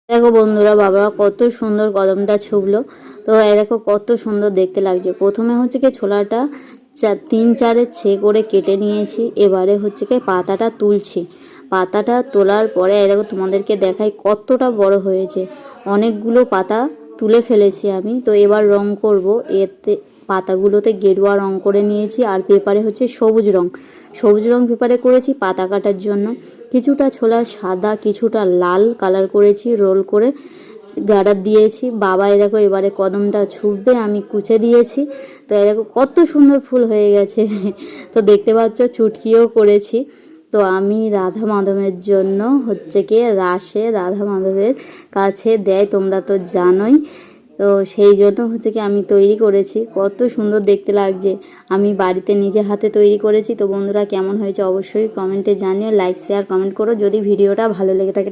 দেখো বন্ধুরা, বাবা কত সুন্দর কদমটা ছুবলো। তো এই দেখো কত সুন্দর দেখতে লাগছে। প্রথমে হচ্ছে কি ছোলাটা তিন চারে করে কেটে নিয়েছি। এবারে হচ্ছে কি পাতাটা তুলছি। পাতাটা তোলার পরে এই দেখো তোমাদেরকে দেখাই কতটা বড় হয়েছে। অনেকগুলো পাতা তুলে ফেলেছি আমি। তো এবার রং করব। এতে পাতাগুলোতে গেরুয়া রং করে নিয়েছি, আর পেপারে হচ্ছে সবুজ রং। সবুজ রং পেপারে করেছি পাতা কাটার জন্য। কিছুটা ছোলা সাদা, কিছুটা লাল কালার করেছি, রোল করে গার্ডার দিয়েছি। বাবা এই দেখো এবারে কদমটা ছুঁবে, আমি কুচে দিয়েছি। তো এই দেখো কত সুন্দর ফুল হয়ে গেছে। তো দেখতে পাচ্ছ চুটকিও করেছি। তো আমি রাধা মাধবের জন্য হচ্ছে কি রাসে রাধা মাধবের কাছে দেয়, তোমরা তো জানোই। তো সেই জন্য হচ্ছে কি আমি তৈরি করেছি। কত সুন্দর দেখতে লাগছে। আমি বাড়িতে নিজে হাতে তৈরি করেছি। তো বন্ধুরা কেমন হয়েছে অবশ্যই কমেন্টে জানিও। লাইক শেয়ার কমেন্ট করো যদি ভিডিওটা ভালো লেগে থাকে।